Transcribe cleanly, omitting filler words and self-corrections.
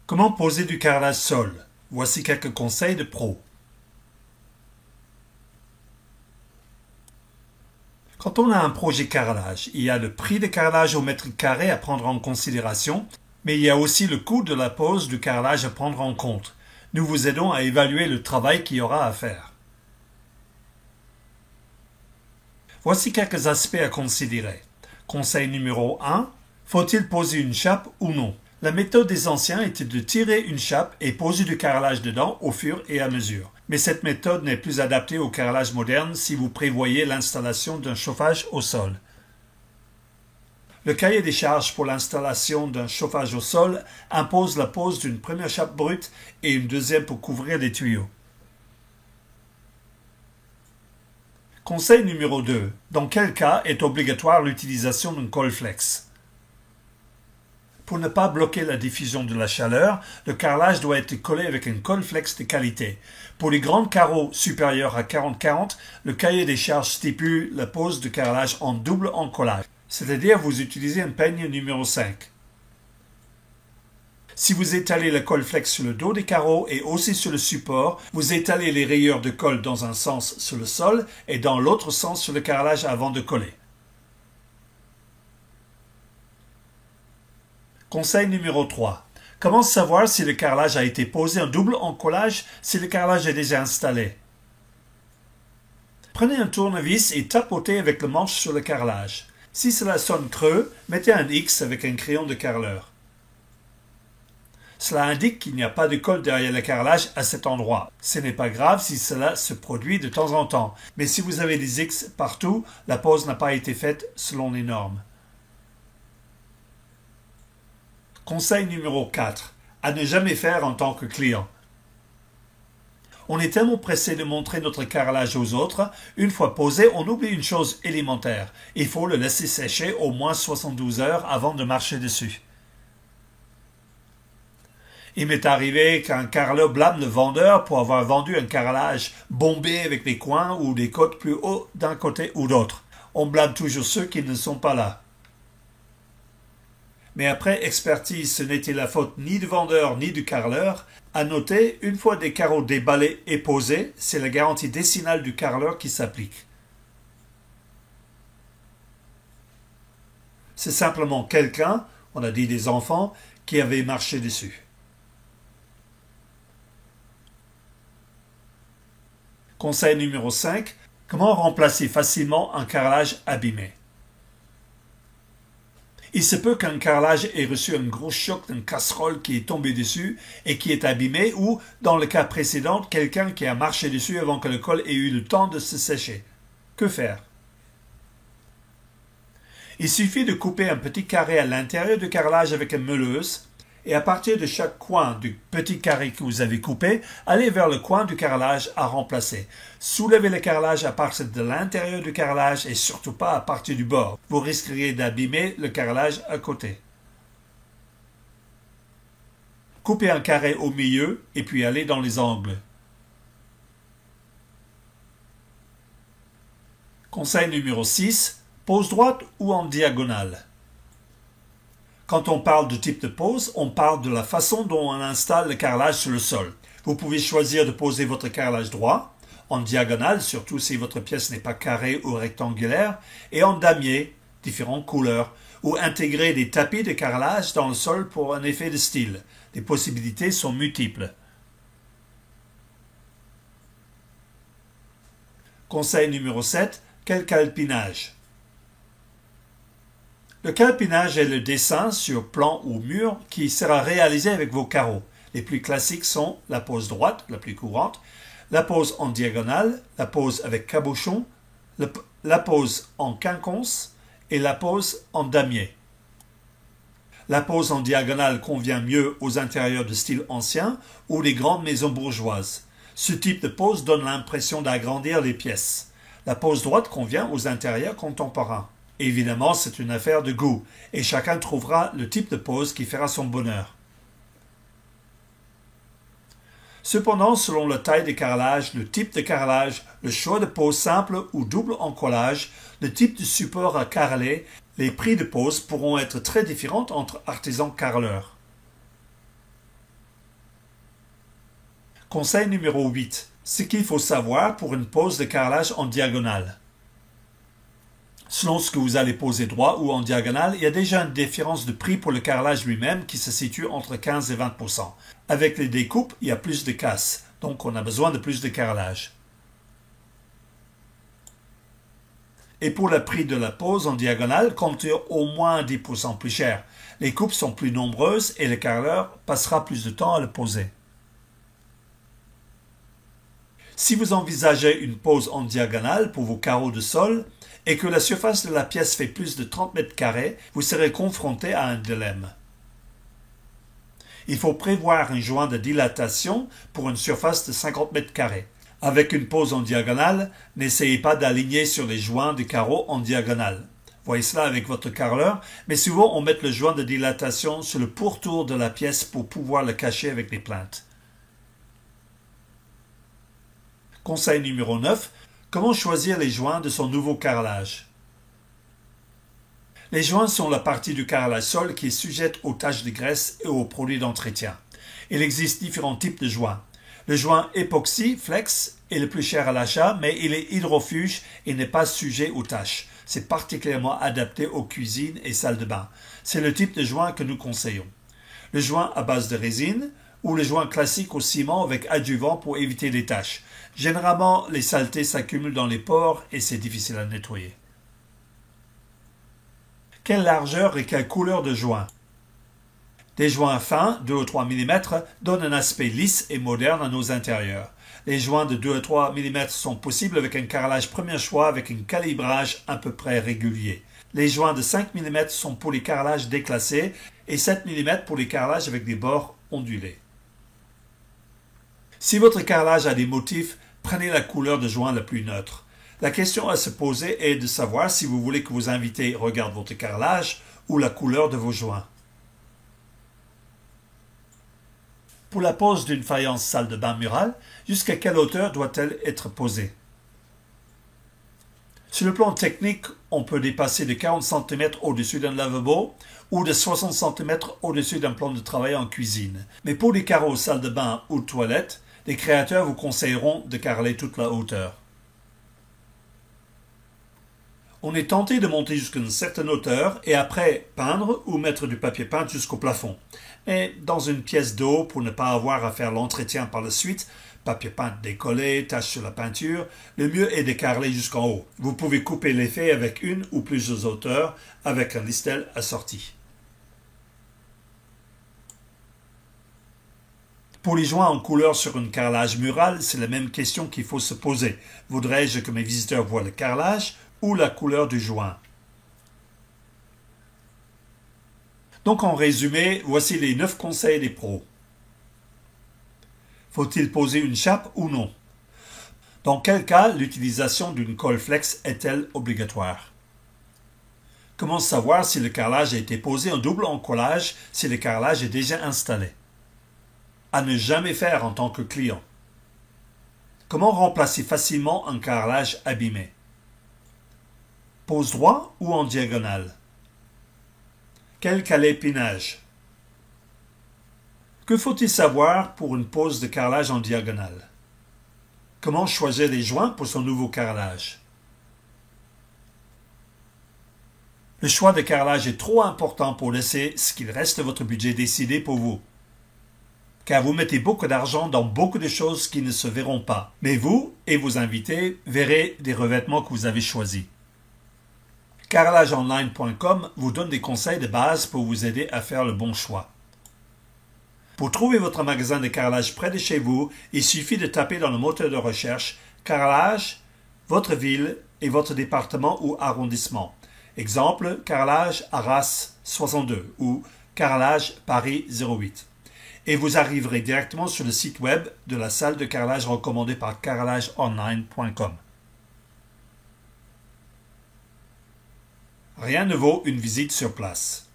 Comment poser du carrelage sol? Voici quelques conseils de pro. Quand on a un projet carrelage, il y a le prix de carrelage au mètre carré à prendre en considération, mais il y a aussi le coût de la pose du carrelage à prendre en compte. Nous vous aidons à évaluer le travail qu'il y aura à faire. Voici quelques aspects à considérer. Conseil numéro 1. Faut-il poser une chape ou non? La méthode des anciens était de tirer une chape et poser du carrelage dedans au fur et à mesure. Mais cette méthode n'est plus adaptée au carrelage moderne si vous prévoyez l'installation d'un chauffage au sol. Le cahier des charges pour l'installation d'un chauffage au sol impose la pose d'une première chape brute et une deuxième pour couvrir les tuyaux. Conseil numéro 2. Dans quel cas est obligatoire l'utilisation d'un Colflex? Pour ne pas bloquer la diffusion de la chaleur, le carrelage doit être collé avec un Colflex de qualité. Pour les grands carreaux supérieurs à 40-40, le cahier des charges stipule la pose de carrelage en double encollage, c'est-à-dire vous utilisez un peigne numéro 5. Si vous étalez le Colflex sur le dos des carreaux et aussi sur le support, vous étalez les rayures de colle dans un sens sur le sol et dans l'autre sens sur le carrelage avant de coller. Conseil numéro 3. Comment savoir si le carrelage a été posé en double encollage si le carrelage est déjà installé? Prenez un tournevis et tapotez avec le manche sur le carrelage. Si cela sonne creux, mettez un X avec un crayon de carreleur. Cela indique qu'il n'y a pas de colle derrière le carrelage à cet endroit. Ce n'est pas grave si cela se produit de temps en temps, mais si vous avez des X partout, la pose n'a pas été faite selon les normes. Conseil numéro 4. À ne jamais faire en tant que client. On est tellement pressé de montrer notre carrelage aux autres, une fois posé, on oublie une chose élémentaire. Il faut le laisser sécher au moins 72 heures avant de marcher dessus. Il m'est arrivé qu'un carreleur blâme le vendeur pour avoir vendu un carrelage bombé avec les coins ou des côtes plus hauts d'un côté ou d'autre. On blâme toujours ceux qui ne sont pas là. Mais après expertise, ce n'était la faute ni du vendeur ni du carreleur. À noter, une fois des carreaux déballés et posés, c'est la garantie décennale du carreleur qui s'applique. C'est simplement quelqu'un, on a dit des enfants, qui avait marché dessus. Conseil numéro 5. Comment remplacer facilement un carrelage abîmé? Il se peut qu'un carrelage ait reçu un gros choc d'une casserole qui est tombée dessus et qui est abîmé ou, dans le cas précédent, quelqu'un qui a marché dessus avant que le col ait eu le temps de se sécher. Que faire? Il suffit de couper un petit carré à l'intérieur du carrelage avec une meuleuse et à partir de chaque coin du petit carré que vous avez coupé, allez vers le coin du carrelage à remplacer. Soulevez le carrelage à partir de l'intérieur du carrelage et surtout pas à partir du bord. Vous risqueriez d'abîmer le carrelage à côté. Coupez un carré au milieu et puis allez dans les angles. Conseil numéro 6. Pose droite ou en diagonale? Quand on parle de type de pose, on parle de la façon dont on installe le carrelage sur le sol. Vous pouvez choisir de poser votre carrelage droit, en diagonale, surtout si votre pièce n'est pas carrée ou rectangulaire, et en damier, différentes couleurs, ou intégrer des tapis de carrelage dans le sol pour un effet de style. Les possibilités sont multiples. Conseil numéro 7. Quel calpinage? Le calpinage est le dessin sur plan ou mur qui sera réalisé avec vos carreaux. Les plus classiques sont la pose droite, la plus courante, la pose en diagonale, la pose avec cabochon, la pose en quinconce et la pose en damier. La pose en diagonale convient mieux aux intérieurs de style ancien ou les grandes maisons bourgeoises. Ce type de pose donne l'impression d'agrandir les pièces. La pose droite convient aux intérieurs contemporains. Évidemment, c'est une affaire de goût, et chacun trouvera le type de pose qui fera son bonheur. Cependant, selon la taille des carrelages, le type de carrelage, le choix de pose simple ou double encollage, le type de support à carreler, les prix de pose pourront être très différents entre artisans carreleurs. Conseil numéro 8. Ce qu'il faut savoir pour une pose de carrelage en diagonale. Selon ce que vous allez poser droit ou en diagonale, il y a déjà une différence de prix pour le carrelage lui-même qui se situe entre 15 et 20%. Avec les découpes, il y a plus de casse, donc on a besoin de plus de carrelage. Et pour le prix de la pose en diagonale, comptez au moins 10% plus cher. Les coupes sont plus nombreuses et le carreleur passera plus de temps à le poser. Si vous envisagez une pose en diagonale pour vos carreaux de sol et que la surface de la pièce fait plus de 30 mètres carrés, vous serez confronté à un dilemme. Il faut prévoir un joint de dilatation pour une surface de 50 mètres carrés. Avec une pose en diagonale, n'essayez pas d'aligner sur les joints du carreau en diagonale. Voyez cela avec votre carreleur, mais souvent on met le joint de dilatation sur le pourtour de la pièce pour pouvoir le cacher avec les plinthes. Conseil numéro 9. Comment choisir les joints de son nouveau carrelage? Les joints sont la partie du carrelage sol qui est sujette aux taches de graisse et aux produits d'entretien. Il existe différents types de joints. Le joint époxy flex est le plus cher à l'achat, mais il est hydrofuge et n'est pas sujet aux taches. C'est particulièrement adapté aux cuisines et salles de bain. C'est le type de joint que nous conseillons. Le joint à base de résine ou le joint classique au ciment avec adjuvant pour éviter les taches. Généralement, les saletés s'accumulent dans les pores et c'est difficile à nettoyer. Quelle largeur et quelle couleur de joint? Des joints fins, 2 ou 3 mm, donnent un aspect lisse et moderne à nos intérieurs. Les joints de 2 à 3 mm sont possibles avec un carrelage premier choix avec un calibrage à peu près régulier. Les joints de 5 mm sont pour les carrelages déclassés et 7 mm pour les carrelages avec des bords ondulés. Si votre carrelage a des motifs, prenez la couleur de joint la plus neutre. La question à se poser est de savoir si vous voulez que vos invités regardent votre carrelage ou la couleur de vos joints. Pour la pose d'une faïence salle de bain murale, jusqu'à quelle hauteur doit-elle être posée? Sur le plan technique, on peut dépasser de 40 cm au-dessus d'un lavabo ou de 60 cm au-dessus d'un plan de travail en cuisine. Mais pour les carreaux salle de bain ou toilette, les créateurs vous conseilleront de carreler toute la hauteur. On est tenté de monter jusqu'à une certaine hauteur et après peindre ou mettre du papier peint jusqu'au plafond. Et dans une pièce d'eau, pour ne pas avoir à faire l'entretien par la suite, papier peint décollé, taches sur la peinture, le mieux est de carreler jusqu'en haut. Vous pouvez couper l'effet avec une ou plusieurs hauteurs avec un listel assorti. Pour les joints en couleur sur un carrelage mural, c'est la même question qu'il faut se poser. Voudrais-je que mes visiteurs voient le carrelage ou la couleur du joint? Donc en résumé, voici les 9 conseils des pros. Faut-il poser une chape ou non? Dans quel cas l'utilisation d'une colle flex est-elle obligatoire? Comment savoir si le carrelage a été posé en double encollage si le carrelage est déjà installé? À ne jamais faire en tant que client. Comment remplacer facilement un carrelage abîmé? Pose droit ou en diagonale? Quel calépinage? Que faut-il savoir pour une pose de carrelage en diagonale? Comment choisir les joints pour son nouveau carrelage? Le choix de carrelage est trop important pour laisser ce qu'il reste de votre budget décider pour vous. Car vous mettez beaucoup d'argent dans beaucoup de choses qui ne se verront pas. Mais vous et vos invités verrez des revêtements que vous avez choisis. Carrelageonline.com vous donne des conseils de base pour vous aider à faire le bon choix. Pour trouver votre magasin de carrelage près de chez vous, il suffit de taper dans le moteur de recherche carrelage, votre ville et votre département ou arrondissement. Exemple, carrelage Arras 62 ou carrelage Paris 08. Et vous arriverez directement sur le site web de la salle de carrelage recommandée par carrelageonline.com. Rien ne vaut une visite sur place.